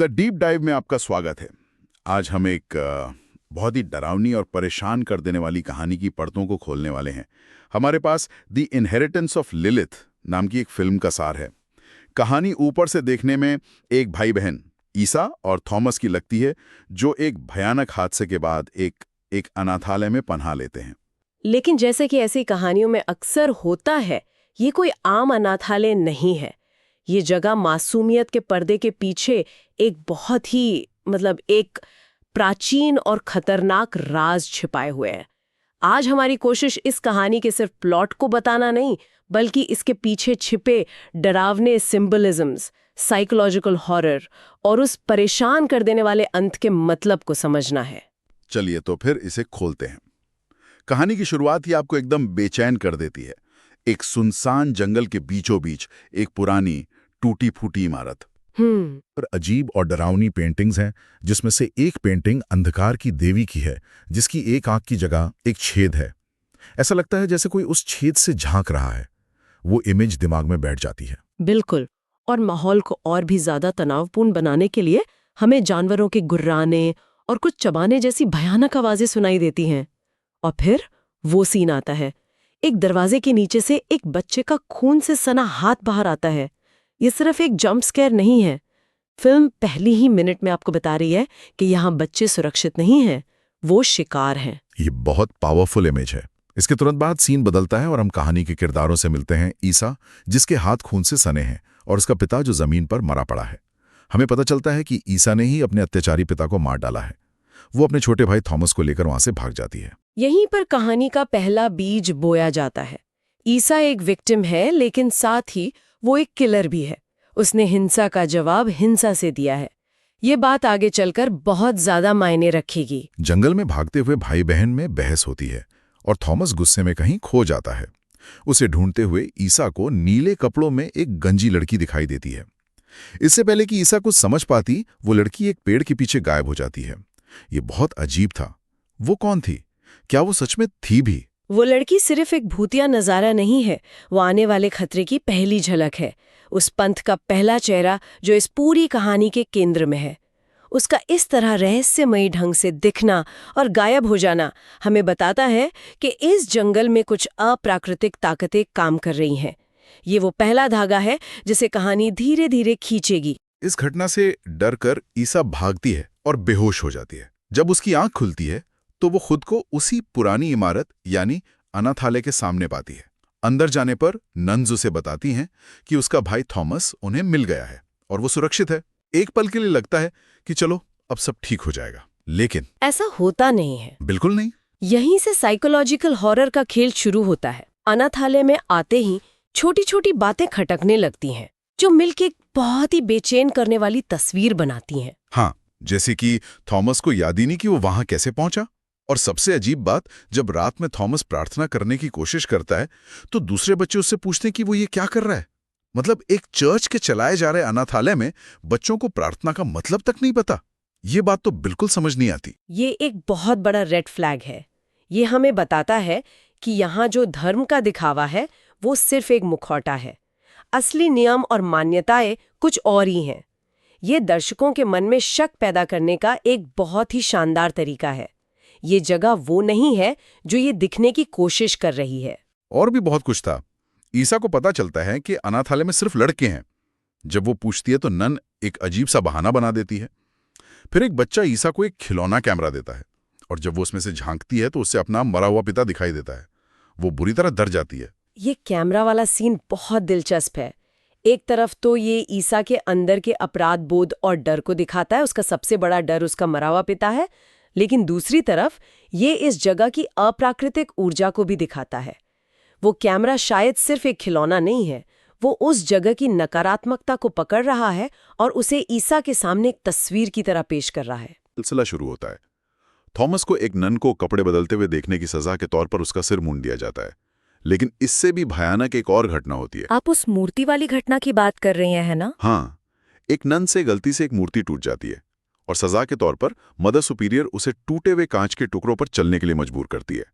The deep dive में आपका स्वागत है। आज हम एक बहुत ही डरावनी और परेशान कर देने वाली कहानी की परतों को खोलने वाले हैं। हमारे पास द इनहेरिटेंस ऑफ लिलिथ नाम की एक फिल्म का सार है। कहानी ऊपर से देखने में एक भाई बहन ईसा और थॉमस की लगती है, जो एक भयानक हादसे के बाद एक अनाथालय में पनाह लेते हैं। लेकिन जैसे कि ऐसी कहानियों में अक्सर होता है, ये कोई आम अनाथालय नहीं है। ये जगह मासूमियत के पर्दे के पीछे एक बहुत ही एक प्राचीन और खतरनाक राज छिपाए हुए है। आज हमारी कोशिश इस कहानी के सिर्फ प्लॉट को बताना नहीं, बल्कि इसके पीछे छिपे डरावने सिंबलिज्म्स, साइकोलॉजिकल हॉरर और उस परेशान कर देने वाले अंत के मतलब को समझना है। चलिए तो फिर इसे खोलते हैं। कहानी की शुरुआत ही आपको एकदम बेचैन कर देती है। एक सुनसान जंगल के बीचों बीच एक पुरानी टूटी फूटी इमारत पर अजीब और डरावनी पेंटिंग्स हैं, जिसमें से एक पेंटिंग अंधकार की देवी की है, जिसकी एक आंख की जगह एक छेद है। ऐसा लगता है जैसे कोई उस छेद से झांक रहा है। वो इमेज दिमाग में बैठ जाती है। बिल्कुल। और माहौल को और भी ज्यादा तनावपूर्ण बनाने के लिए हमें जानवरों के गुर्राने और कुछ चबाने जैसी भयानक आवाजें सुनाई देती हैं। और फिर वो सीन आता है। एक दरवाजे के नीचे से एक बच्चे का खून से सना हाथ बाहर आता है। ये सिर्फ एक जंप स्केयर नहीं है। फिल्म पहली ही मिनट में आपको बता रही है कि यहाँ बच्चे सुरक्षित नहीं हैं, वो शिकार हैं। ये बहुत पावरफुल इमेज है। इसके तुरंत बाद सीन बदलता है और हम कहानी के किरदारों से मिलते हैं। ईसा, जिसके हाथ खून से सने हैं, और उसका पिता जो जमीन पर मरा पड़ा है। हमें पता चलता है कि ईसा ने ही अपने अत्याचारी पिता को मार डाला है। वो अपने छोटे भाई थॉमस को लेकर वहां से भाग जाती है। यहीं पर कहानी का पहला बीज बोया जाता है। ईसा एक विक्टिम है, लेकिन साथ ही वो एक किलर भी है। उसने हिंसा का जवाब हिंसा से दिया है। ये बात आगे चलकर बहुत ज्यादा मायने रखेगी। जंगल में भागते हुए भाई बहन में बहस होती है और थॉमस गुस्से में कहीं खो जाता है। उसे ढूंढते हुए ईसा को नीले कपड़ों में एक गंजी लड़की दिखाई देती है। इससे पहले कि ईसा कुछ समझ पाती, वो लड़की एक पेड़ के पीछे गायब हो जाती है। ये बहुत अजीब था। वो कौन थी? क्या वो सच में थी भी? वो लड़की सिर्फ एक भूतिया नजारा नहीं है, वो आने वाले खतरे की पहली झलक है। उस पंथ का पहला चेहरा जो इस पूरी कहानी के केंद्र में है। उसका इस तरह रहस्यमयी ढंग से दिखना और गायब हो जाना हमें बताता है कि इस जंगल में कुछ अप्राकृतिक ताकतें काम कर रही हैं। ये वो पहला धागा है जिसे कहानी धीरे धीरे खींचेगी। इस घटना से डर कर ईसा भागती है और बेहोश हो जाती है। जब उसकी आंख खुलती है तो वो खुद को उसी पुरानी इमारत यानी अनाथालय के सामने पाती है। अंदर जाने पर नन्स उसे बताती हैं कि उसका भाई थॉमस उन्हें मिल गया है और वो सुरक्षित है। एक पल के लिए लगता है कि चलो अब सब ठीक हो जाएगा, लेकिन ऐसा होता नहीं है। बिल्कुल नहीं। यहीं से साइकोलॉजिकल हॉरर का खेल शुरू होता है। अनाथालय में आते ही छोटी छोटी बातें खटकने लगती हैं, जो मिलके एक बहुत ही बेचैन करने वाली तस्वीर बनाती हैं। हाँ, जैसे कि थॉमस को याद ही नहीं कि वो वहां कैसे पहुंचा। और सबसे अजीब बात, जब रात में थॉमस प्रार्थना करने की कोशिश करता है तो दूसरे बच्चे उससे पूछते हैं कि वो ये क्या कर रहा है। मतलब एक चर्च के चलाए जा रहे अनाथालय में बच्चों को प्रार्थना का मतलब तक नहीं पता। ये बात तो बिल्कुल समझ नहीं आती। ये एक बहुत बड़ा रेड फ्लैग है। ये हमें बताता है कि यहाँ जो धर्म का दिखावा है वो सिर्फ एक मुखौटा है। असली नियम और मान्यताएं कुछ और ही हैं। ये दर्शकों के मन में शक पैदा करने का एक बहुत ही शानदार तरीका है। ये जगह वो नहीं है जो ये दिखने की कोशिश कर रही है। और भी बहुत कुछ था। ईसा को पता चलता है कि अनाथालय में सिर्फ लड़के हैं। जब वो पूछती है तो नन एक अजीब सा बहाना बना देती है। फिर एक बच्चा ईसा को एक खिलौना कैमरा देता है और जब वो उसमें से झांकती है तो उससे अपना मरा हुआ पिता दिखाई देता है। वो बुरी तरह डर जाती है। ये कैमरा वाला सीन बहुत दिलचस्प है। एक तरफ तो ये ईसा के अंदर के अपराध बोध और डर को दिखाता है। उसका सबसे बड़ा डर उसका मरा हुआ पिता है। लेकिन दूसरी तरफ ये इस जगह की अप्राकृतिक ऊर्जा को भी दिखाता है। वो कैमरा शायद सिर्फ एक खिलौना नहीं है, वो उस जगह की नकारात्मकता को पकड़ रहा है और उसे ईसा के सामने एक तस्वीर की तरह पेश कर रहा है। सिलसिला शुरू होता है। थॉमस को एक नन को कपड़े बदलते हुए देखने की सजा के तौर पर उसका सिर मूंड दिया जाता है। लेकिन इससे भी भयानक एक और घटना होती है। आप उस मूर्ति वाली घटना की बात कर रहे हैं ना? हाँ, एक नन से गलती से एक मूर्ति टूट जाती है और सजा के तौर पर मदर सुपीरियर उसे टूटे हुए कांच के टुकड़ों पर चलने के लिए मजबूर करती है।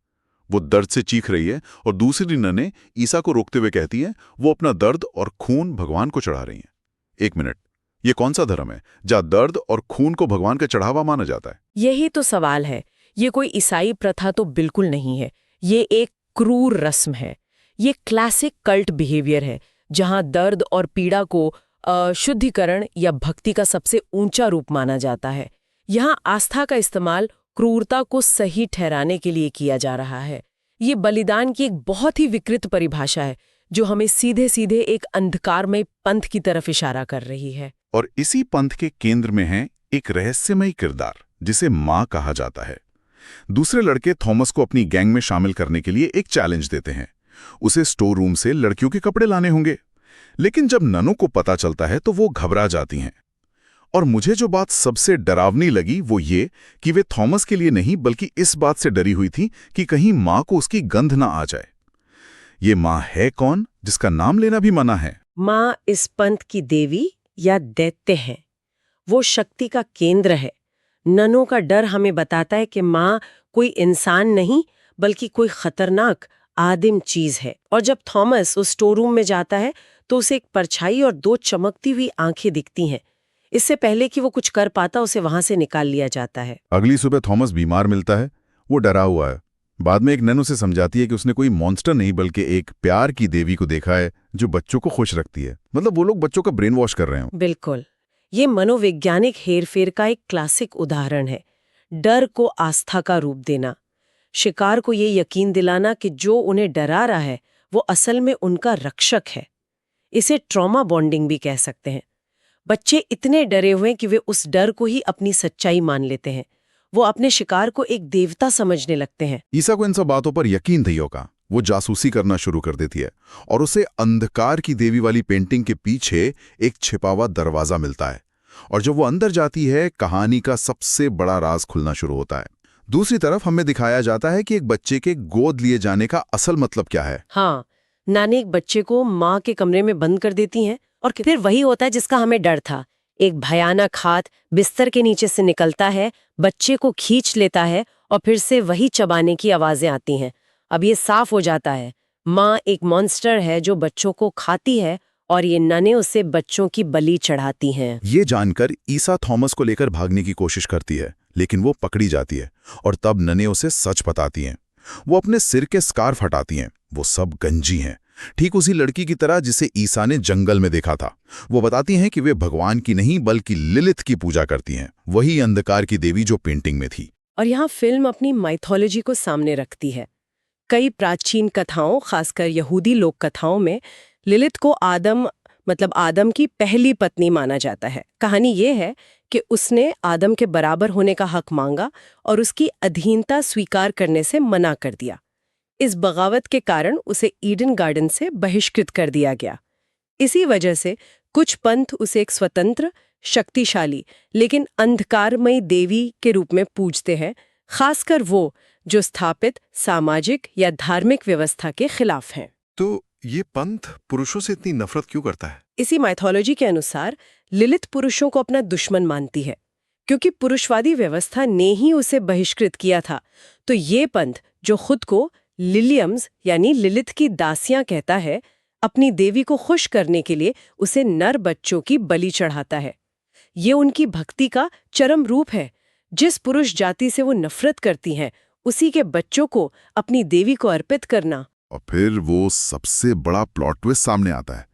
वो दर्द से चीख रही है और दूसरी ननें ईसा को रोकते हुए कहती हैं वो अपना दर्द और खून भगवान को चढ़ा रही हैं। एक मिनट, ये कौन सा धर्म है जहाँ दर्द और खून को भगवान का चढ़ावा माना जाता है? यही तो सवाल है। ये कोई ईसाई प्रथा तो बिल्कुल नहीं है। ये एक क्रूर रस्म है। ये क्लासिक कल्ट बिहेवियर है, जहां दर्द और पीड़ा को शुद्धिकरण या भक्ति का सबसे ऊंचा रूप माना जाता है। यहां आस्था का इस्तेमाल क्रूरता को सही ठहराने के लिए किया जा रहा है। ये बलिदान की एक बहुत ही विकृत परिभाषा है, जो हमें सीधे सीधे एक अंधकारमय पंथ की तरफ इशारा कर रही है। और इसी पंथ के केंद्र में है एक रहस्यमयी किरदार जिसे माँ कहा जाता है। दूसरे लड़के थॉमस को अपनी गैंग में शामिल करने के लिए एक चैलेंज देते हैं। उसे स्टोर रूम से लड़कियों के कपड़े लाने होंगे। लेकिन जब ननों को पता चलता है तो वो घबरा जाती हैं। और मुझे जो बात सबसे डरावनी लगी वो ये कि वे थॉमस के लिए नहीं बल्कि इस बात से डरी हुई थी कि कहीं माँ को उसकी गंध ना आ जाए। ये माँ है कौन जिसका नाम लेना भी मना है? माँ इस पंथ की देवी या दैत्य है। वो शक्ति का केंद्र है। ननों का डर हमें बताता है कि माँ कोई इंसान नहीं बल्कि कोई खतरनाक आदिम चीज है। और जब थॉमस उस स्टोर रूम में जाता है तो उसे एक परछाई और 2 चमकती हुई आंखें दिखती हैं। इससे पहले कि वो कुछ कर पाता उसे वहां से निकाल लिया जाता है। अगली सुबह थॉमस बीमार मिलता है। वो डरा हुआ है। बाद में एक नन उसे समझाती है कि उसने कोई मॉन्स्टर नहीं बल्कि एक प्यार की देवी को देखा है जो बच्चों को खुश रखती है। मतलब वो लोग बच्चों का ब्रेन वॉश कर रहे हैं। बिल्कुल, ये मनोवैज्ञानिक हेरफेर का एक क्लासिक उदाहरण है। डर को आस्था का रूप देना, शिकार को ये यकीन दिलाना कि जो उन्हें डरा रहा है वो असल में उनका रक्षक है। इसे ट्रॉमा बॉन्डिंग भी कह सकते हैं। बच्चे इतने डरे हुए कि वे उस डर को ही अपनी सच्चाई मान लेते हैं। वो अपने शिकार को एक देवता समझने लगते हैं। ईसा को इन सब बातों पर यकीन नहीं होगा। वो जासूसी करना शुरू कर देती है और उसे अंधकार की देवी वाली पेंटिंग के पीछे एक छिपा हुआ दरवाजा मिलता है। और जब वो अंदर जाती है, कहानी का सबसे बड़ा राज खुलना शुरू होता है। दूसरी तरफ हमें दिखाया जाता है कि एक बच्चे के गोद लिए जाने का असल मतलब क्या है। हाँ, नानी एक बच्चे को माँ के कमरे में बंद कर देती हैं और फिर वही होता है जिसका हमें डर था। एक भयानक हाथ बिस्तर के नीचे से निकलता है, बच्चे को खींच लेता है और फिर से वही चबाने की आवाजें आती हैं। अब ये साफ हो जाता है, माँ एक मॉन्स्टर है जो बच्चों को खाती है और ये ननें उसे बच्चों की बलि चढ़ाती हैं। ये जानकर ईसा थॉमस को लेकर भागने की कोशिश करती है, लेकिन वो पकड़ी जाती है और तब ननें उसे सच बताती हैं। वो अपने सिर के स्कार्फ हटाती हैं। वो सब गंजी हैं, ठीक उसी लड़की की तरह जिसे ईसा ने जंगल में देखा था। वो बताती हैं कि वे भगवान की नहीं बल्कि लिलिथ की पूजा करती हैं, वही अंधकार की देवी जो पेंटिंग में थी। और यहाँ फिल्म अपनी माइथोलॉजी को सामने रखती है। कई प्राचीन कथाओं, खासकर यहूदी लोक कथाओं में लिलिथ को आदम की पहली पत्नी माना जाता है। कहानी ये है कि उसने आदम के बराबर होने का हक मांगा और उसकी अधीनता स्वीकार करने से मना कर दिया। इस बगावत के कारण उसे ईडन गार्डन से बहिष्कृत कर दिया गया। इसी वजह से कुछ पंथ उसे एक स्वतंत्र, शक्तिशाली लेकिन अंधकारमयी देवी के रूप में पूजते हैं, खासकर वो जो स्थापित सामाजिक या धार्मिक व्यवस्था के खिलाफ हैं। तो ये पंथ पुरुषों से इतनी नफरत क्यों करता है? इसी माइथोलॉजी के अनुसार लिलिथ पुरुषों को अपना दुश्मन मानती है, क्योंकि पुरुषवादी व्यवस्था ने ही उसे बहिष्कृत किया था। तो ये पंथ जो खुद को लिलियम्स यानी लिलिथ की दासियां कहता है, अपनी देवी को खुश करने के लिए उसे नर बच्चों की बलि चढ़ाता है। ये उनकी भक्ति का चरम रूप है। जिस पुरुष जाति से वो नफरत करती हैं, उसी के बच्चों को अपनी देवी को अर्पित करना। और फिर वो सबसे बड़ा प्लॉट ट्विस्ट सामने आता है।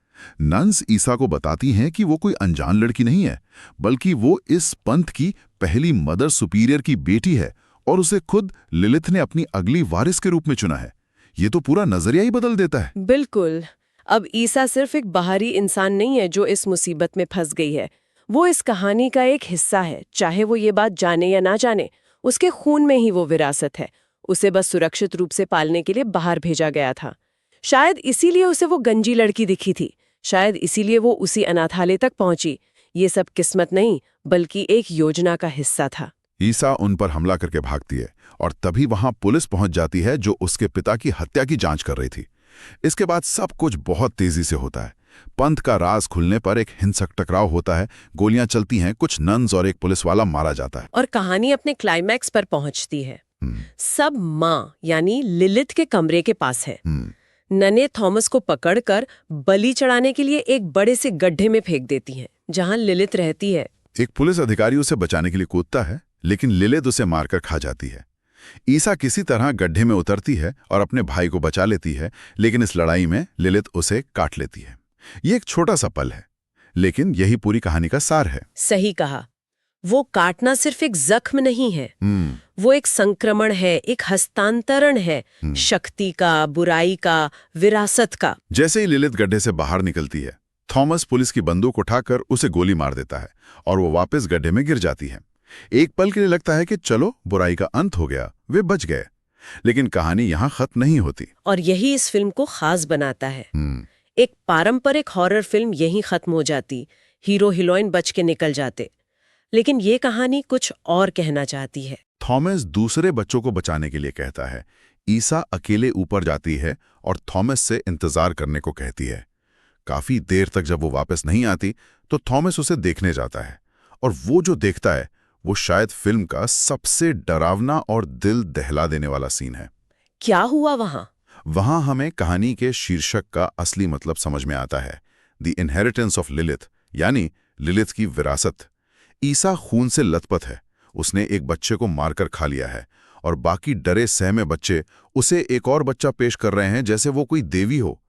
नन्स ईसा को बताती हैं कि वो कोई अनजान लड़की नहीं है, बल्कि वो इस पंथ की पहली मदर सुपीरियर की बेटी है और उसे खुद लिलिथ ने अपनी अगली वारिस के रूप में चुना है। ये तो पूरा नजरिया ही बदल देता है। बिल्कुल। अब ईसा सिर्फ एक बाहरी इंसान नहीं है जो इस मुसीबत में फंस गई है। वो इस कहानी का एक हिस्सा है, चाहे वो ये बात जाने या ना जाने। उसके खून में ही वो विरासत है। उसे बस सुरक्षित रूप से पालने के लिए बाहर भेजा गया था। शायद इसीलिए उसे वो गंजी लड़की दिखी थी, शायद इसीलिए वो उसी अनाथालय तक पहुंची। ये सब किस्मत नहीं बल्कि एक योजना का हिस्सा था। ईसा उन पर हमला करके भागती है और तभी वहां पुलिस पहुंच जाती है जो उसके पिता की हत्या की जांच कर रही थी। इसके बाद सब कुछ बहुत तेजी से होता है। पंथ का राज खुलने पर एक हिंसक टकराव होता है, गोलियां चलती हैं, कुछ नन्स और एक पुलिस वाला मारा जाता है और कहानी अपने क्लाइमैक्स पर पहुंचती है। सब माँ यानी लिलिथ के कमरे के पास है। नने थॉमस को पकड़कर बलि चढ़ाने के लिए एक बड़े से गड्ढे में फेंक देती हैं, जहां लिलित रहती है। एक पुलिस अधिकारी उसे बचाने के लिए कूदता है, लेकिन लिलित उसे मारकर खा जाती है। ईसा किसी तरह गड्ढे में उतरती है और अपने भाई को बचा लेती है, लेकिन इस लड़ाई में लिलित उसे काट लेती है। ये एक छोटा सा पल है, लेकिन यही पूरी कहानी का सार है। सही कहा। वो काटना सिर्फ एक जख्म नहीं है, वो एक संक्रमण है, एक हस्तांतरण है, शक्ति का, बुराई का, विरासत का। जैसे ही लिलित गड्ढे से बाहर निकलती है, थॉमस पुलिस की बंदूक उठाकर उसे गोली मार देता है और वो वापस गड्ढे में गिर जाती है। एक पल के लिए लगता है कि चलो बुराई का अंत हो गया, वे बच गए। लेकिन कहानी यहाँ खत्म नहीं होती। और यही इस फिल्म को खास बनाता है। एक पारंपरिक हॉरर फिल्म यहीं खत्म हो जाती, हीरो हीरोइन बच के निकल जाते। लेकिन ये कहानी कुछ और कहना चाहती है। थॉमस दूसरे बच्चों को बचाने के लिए कहता है। ईसा अकेले ऊपर जाती है और थॉमस से इंतजार करने को कहती है। काफी देर तक जब वो वापस नहीं आती तो थॉमस उसे देखने जाता है, और वो जो देखता है वो शायद फिल्म का सबसे डरावना और दिल दहला देने वाला सीन है। क्या हुआ वहां? वहां हमें कहानी के शीर्षक का असली मतलब समझ में आता है, द इनहेरिटेंस ऑफ लिलिथ, यानी लिलिथ की विरासत। ईसा खून से लथपथ है, उसने एक बच्चे को मारकर खा लिया है, और बाकी डरे सहमे बच्चे उसे एक और बच्चा पेश कर रहे हैं जैसे वो कोई देवी हो।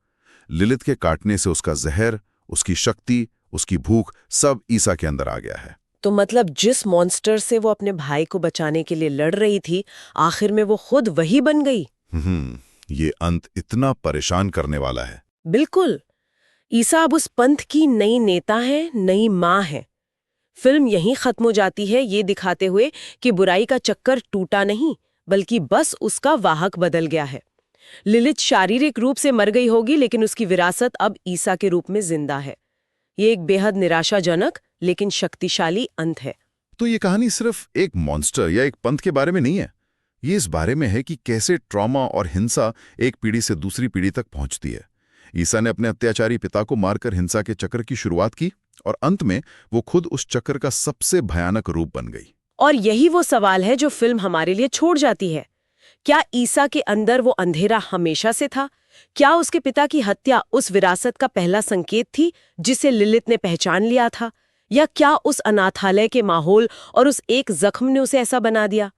लिलिथ के काटने से उसका जहर, उसकी शक्ति, उसकी भूख सब ईसा के अंदर आ गया है। तो मतलब जिस मॉन्स्टर से वो अपने भाई को बचाने के लिए लड़ रही थी, आखिर में वो खुद वही बन गई। ये अंत इतना परेशान करने वाला है। बिल्कुल। ईसा अब उस पंथ की नई नेता है, नई माँ है। फिल्म यहीं खत्म हो जाती है, ये दिखाते हुए कि बुराई का चक्कर टूटा नहीं, बल्कि बस उसका वाहक बदल गया है। लिलिथ शारीरिक रूप से मर गई होगी, लेकिन उसकी विरासत अब ईसा के रूप में जिंदा है। ये एक बेहद निराशाजनक लेकिन शक्तिशाली अंत है। तो ये कहानी सिर्फ एक मॉन्स्टर या एक पंथ के बारे में नहीं है। ये इस बारे में है कि कैसे ट्रॉमा और हिंसा एक पीढ़ी से दूसरी पीढ़ी तक पहुंचती है। ईसा ने अपने अत्याचारी पिता को मारकर हिंसा के चक्र की शुरुआत की, और अंत में वो खुद उस चक्र का सबसे भयानक रूप बन गई। और यही वो सवाल है जो फिल्म हमारे लिए छोड़ जाती है। क्या ईसा के अंदर वो अंधेरा हमेशा से था? क्या उसके पिता की हत्या उस विरासत का पहला संकेत थी जिसे लिलिथ ने पहचान लिया था? या क्या उस अनाथालय के माहौल और उस एक जख्म ने उसे ऐसा बना दिया?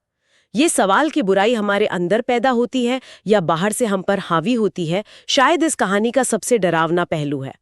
ये सवाल की बुराई हमारे अंदर पैदा होती है या बाहर से हम पर हावी होती है, शायद इस कहानी का सबसे डरावना पहलू है।